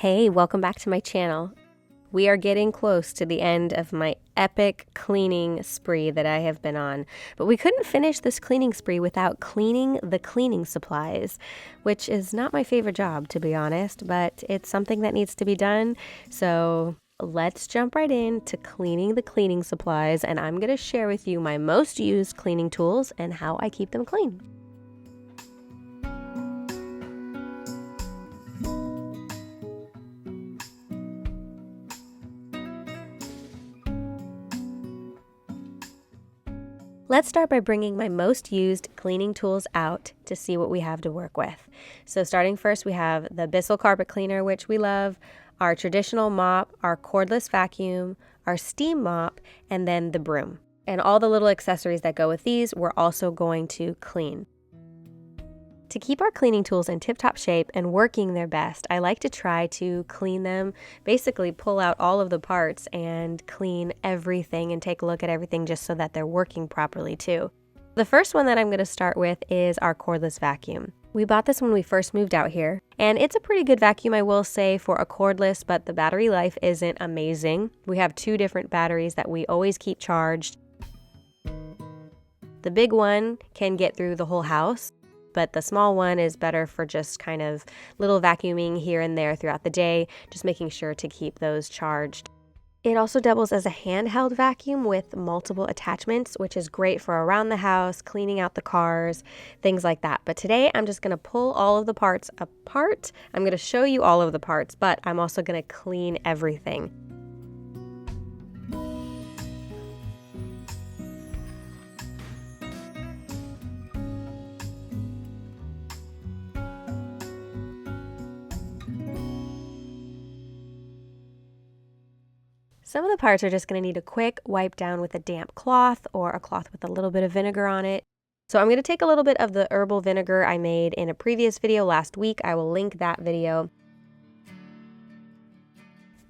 Hey, welcome back to my channel. We are getting close to the end of my epic cleaning spree that I have been on, but we couldn't finish this cleaning spree without cleaning the cleaning supplies, which is not my favorite job, to be honest, but it's something that needs to be done. So let's jump right in to cleaning the cleaning supplies, and I'm going to share with you my most used cleaning tools and how I keep them clean. Let's start by bringing my most used cleaning tools out to see what we have to work with. So starting first, we have the Bissell carpet cleaner, which we love, our traditional mop, our cordless vacuum, our steam mop, and then the broom. And all the little accessories that go with these, we're also going to clean. To keep our cleaning tools in tip-top shape and working their best, I like to try to clean them, basically pull out all of the parts and clean everything and take a look at everything just so that they're working properly too. The first one that I'm going to start with is our cordless vacuum. We bought this when we first moved out here, and it's a pretty good vacuum, I will say, for a cordless, but the battery life isn't amazing. We have 2 different batteries that we always keep charged. The big one can get through the whole house, but the small one is better for just kind of little vacuuming here and there throughout the day, just making sure to keep those charged. It also doubles as a handheld vacuum with multiple attachments, which is great for around the house, cleaning out the cars, things like that. But today I'm just going to pull all of the parts apart. I'm going to show you all of the parts, but I'm also going to clean everything. Some of the parts are just going to need a quick wipe down with a damp cloth or a cloth with a little bit of vinegar on it. So I'm going to take a little bit of the herbal vinegar I made in a previous video last week. I will link that video.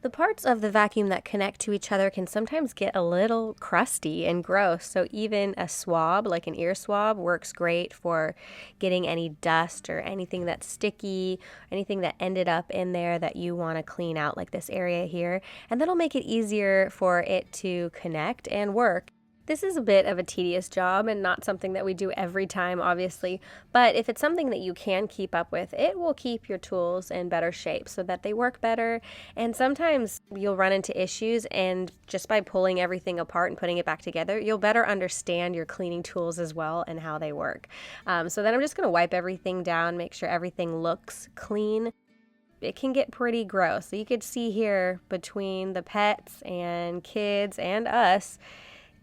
The parts of the vacuum that connect to each other can sometimes get a little crusty and gross, so even a swab, like an ear swab, works great for getting any dust or anything that's sticky, anything that ended up in there that you want to clean out, like this area here, and that'll make it easier for it to connect and work. This is a bit of a tedious job and not something that we do every time, obviously, but if it's something that you can keep up with, it will keep your tools in better shape so that they work better. And sometimes you'll run into issues, and just by pulling everything apart and putting it back together, you'll better understand your cleaning tools as well and how they work. So then I'm just going to wipe everything down, make sure everything looks clean. It can get pretty gross. So you could see here between the pets and kids and us,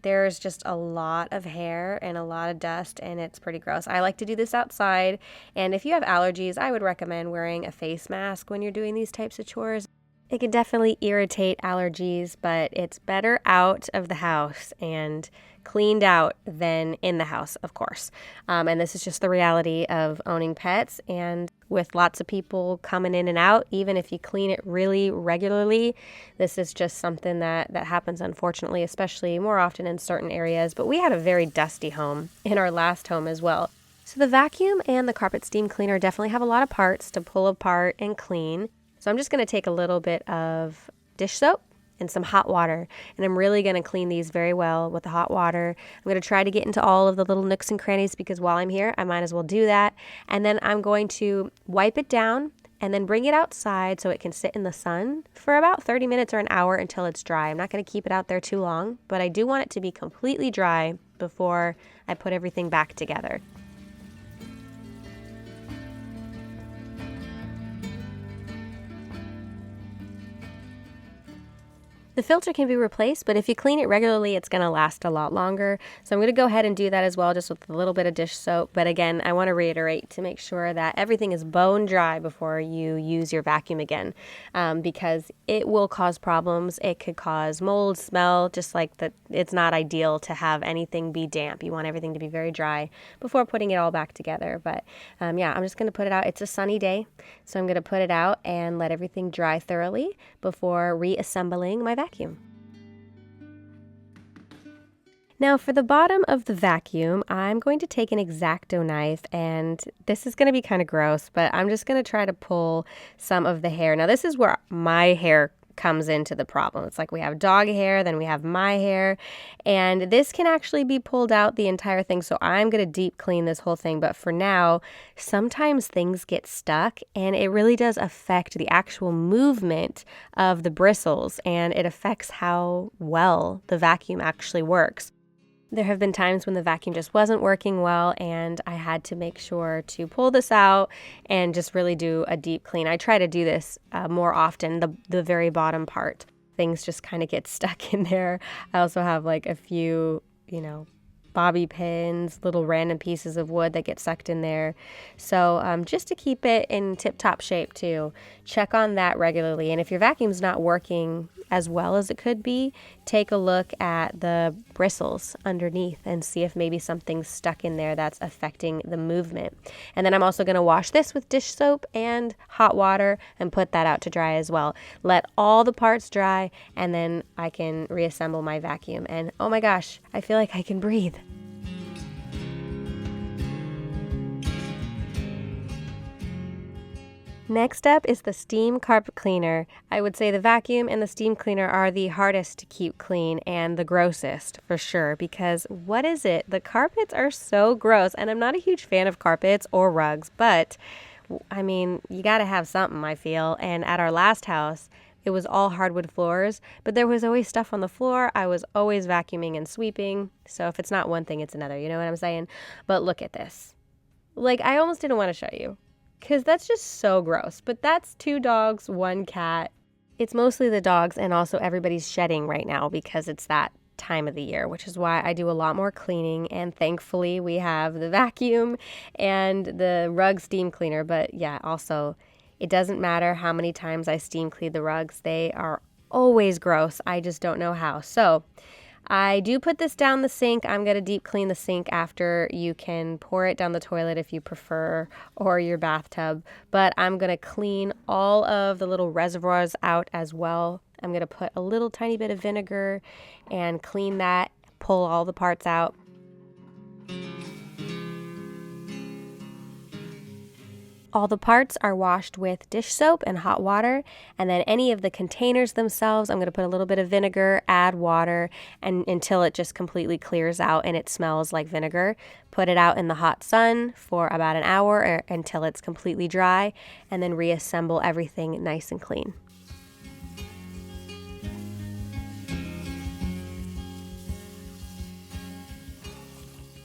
there's just a lot of hair and a lot of dust, and it's pretty gross. I like to do this outside, and if you have allergies, I would recommend wearing a face mask when you're doing these types of chores. It can definitely irritate allergies, but it's better out of the house and cleaned out than in the house, of course. And this is just the reality of owning pets, and with lots of people coming in and out, even if you clean it really regularly, this is just something that happens, unfortunately, especially more often in certain areas. But we had a very dusty home in our last home as well. So the vacuum and the carpet steam cleaner definitely have a lot of parts to pull apart and clean. So I'm just going to take a little bit of dish soap and some hot water, and I'm really going to clean these very well with the hot water. I'm going to try to get into all of the little nooks and crannies because while I'm here, I might as well do that. And then I'm going to wipe it down and then bring it outside so it can sit in the sun for about 30 minutes or an hour until it's dry. I'm not going to keep it out there too long, but I do want it to be completely dry before I put everything back together. The filter can be replaced, but if you clean it regularly, it's going to last a lot longer. So I'm going to go ahead and do that as well, just with a little bit of dish soap. But again, I want to reiterate to make sure that everything is bone dry before you use your vacuum again, because it will cause problems. It could cause mold, smell, just like that. It's not ideal to have anything be damp. You want everything to be very dry before putting it all back together. But yeah, I'm just going to put it out. It's a sunny day, so I'm going to put it out and let everything dry thoroughly before reassembling my vacuum. Now for the bottom of the vacuum, I'm going to take an X-Acto knife, and this is going to be kind of gross, but I'm just going to try to pull some of the hair. Now this is where my hair comes into the problem. It's like we have dog hair, then we have my hair, and this can actually be pulled out the entire thing. So I'm going to deep clean this whole thing. But for now, sometimes things get stuck and it really does affect the actual movement of the bristles, and it affects how well the vacuum actually works. There have been times when the vacuum just wasn't working well, and I had to make sure to pull this out and just really do a deep clean. I try to do this more often, the very bottom part. Things just kind of get stuck in there. I also have like a few, bobby pins, little random pieces of wood that get sucked in there. So just to keep it in tip-top shape too, check on that regularly. And if your vacuum's not working as well as it could be, take a look at the bristles underneath and see if maybe something's stuck in there that's affecting the movement. And then I'm also going to wash this with dish soap and hot water and put that out to dry as well. Let all the parts dry, and then I can reassemble my vacuum. And oh my gosh, I feel like I can breathe. Next up is the steam carpet cleaner. I would say the vacuum and the steam cleaner are the hardest to keep clean and the grossest for sure, because what is it? The carpets are so gross, and I'm not a huge fan of carpets or rugs, but I mean, you got to have something, I feel. And at our last house, it was all hardwood floors, but there was always stuff on the floor. I was always vacuuming and sweeping. So if it's not one thing, it's another. You know what I'm saying? But look at this. Like, I almost didn't want to show you, because that's just so gross. But that's 2 dogs, 1 cat. It's mostly the dogs, and also everybody's shedding right now because it's that time of the year, which is why I do a lot more cleaning. And thankfully we have the vacuum and the rug steam cleaner. But yeah, also it doesn't matter how many times I steam clean the rugs. They are always gross. I just don't know how. So I do put this down the sink. I'm going to deep clean the sink after. You can pour it down the toilet if you prefer, or your bathtub. But I'm going to clean all of the little reservoirs out as well. I'm going to put a little tiny bit of vinegar and clean that, pull all the parts out. All the parts are washed with dish soap and hot water, and then any of the containers themselves, I'm going to put a little bit of vinegar, add water, and until it just completely clears out and it smells like vinegar. Put it out in the hot sun for about an hour or until it's completely dry, and then reassemble everything nice and clean.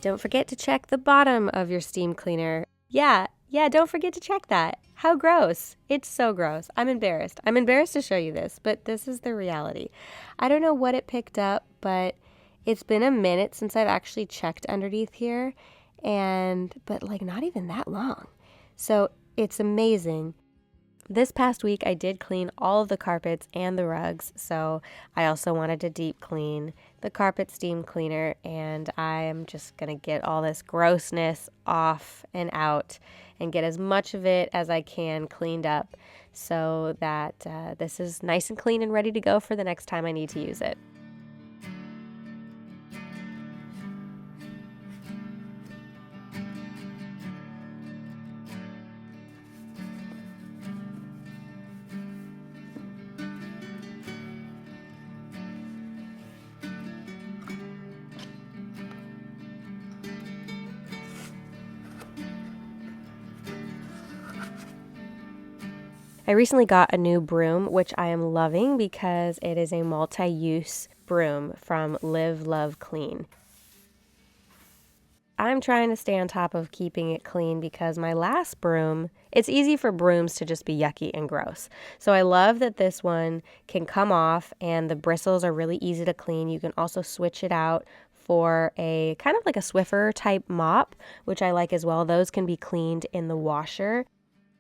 Don't forget to check the bottom of your steam cleaner. Yeah, don't forget to check that. How gross. It's so gross. I'm embarrassed. I'm embarrassed to show you this, but this is the reality. I don't know what it picked up, but it's been a minute since I've actually checked underneath here, but like not even that long. So it's amazing. This past week, I did clean all of the carpets and the rugs, so I also wanted to deep clean the carpet steam cleaner, and I'm just going to get all this grossness off and out and get as much of it as I can cleaned up so that this is nice and clean and ready to go for the next time I need to use it. I recently got a new broom, which I am loving because it is a multi-use broom from Live, Love, Clean. I'm trying to stay on top of keeping it clean because my last broom, it's easy for brooms to just be yucky and gross. So I love that this one can come off and the bristles are really easy to clean. You can also switch it out for a kind of like a Swiffer type mop, which I like as well. Those can be cleaned in the washer.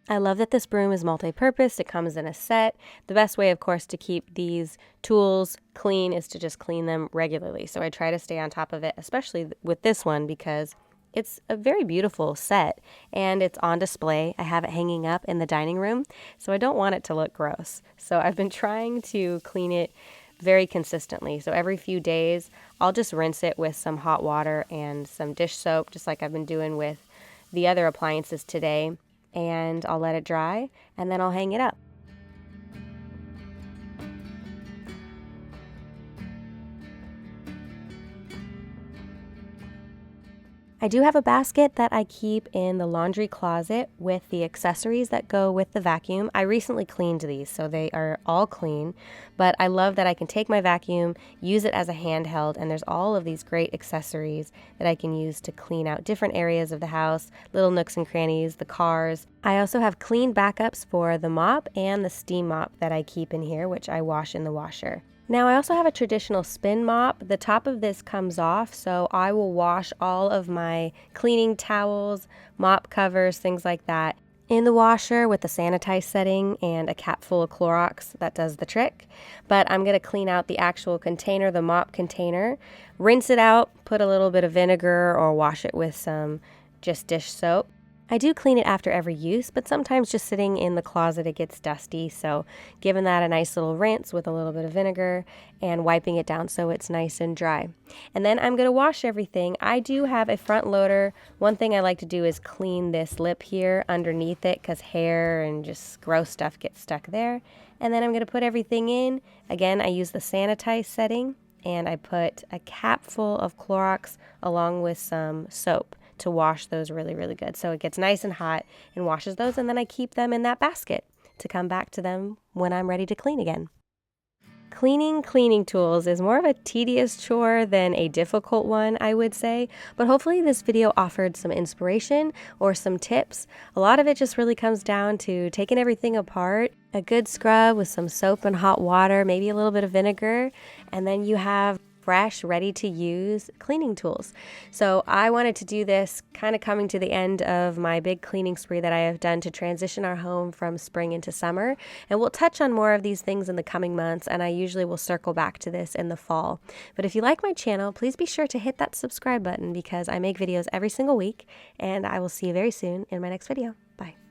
I love that this broom is multi-purpose. It comes in a set. The best way, of course, to keep these tools clean is to just clean them regularly. So I try to stay on top of it, especially with this one because it's a very beautiful set and it's on display. I have it hanging up in the dining room, so I don't want it to look gross. So I've been trying to clean it very consistently. So every few days, I'll just rinse it with some hot water and some dish soap, just like I've been doing with the other appliances today. And I'll let it dry, and then I'll hang it up. I do have a basket that I keep in the laundry closet with the accessories that go with the vacuum. I recently cleaned these, so they are all clean, but I love that I can take my vacuum, use it as a handheld, and there's all of these great accessories that I can use to clean out different areas of the house, little nooks and crannies, the cars. I also have clean backups for the mop and the steam mop that I keep in here, which I wash in the washer. Now I also have a traditional spin mop. The top of this comes off, so I will wash all of my cleaning towels, mop covers, things like that in the washer with the sanitize setting and a cap full of Clorox. That does the trick. But I'm going to clean out the actual container, the mop container, rinse it out, put a little bit of vinegar or wash it with some just dish soap. I do clean it after every use, but sometimes just sitting in the closet it gets dusty, so giving that a nice little rinse with a little bit of vinegar and wiping it down so it's nice and dry. And then I'm going to wash everything. I do have a front loader. One thing I like to do is clean this lip here underneath it because hair and just gross stuff gets stuck there. And then I'm going to put everything in. Again, I use the sanitize setting, and I put a cap full of Clorox along with some soap to wash those really, really good. So it gets nice and hot and washes those, and then I keep them in that basket to come back to them when I'm ready to clean again. Cleaning cleaning tools is more of a tedious chore than a difficult one, I would say, but hopefully this video offered some inspiration or some tips. A lot of it just really comes down to taking everything apart, a good scrub with some soap and hot water, maybe a little bit of vinegar, and then you have fresh, ready-to-use cleaning tools. So I wanted to do this kind of coming to the end of my big cleaning spree that I have done to transition our home from spring into summer. And we'll touch on more of these things in the coming months, and I usually will circle back to this in the fall. But if you like my channel, please be sure to hit that subscribe button because I make videos every single week, and I will see you very soon in my next video. Bye.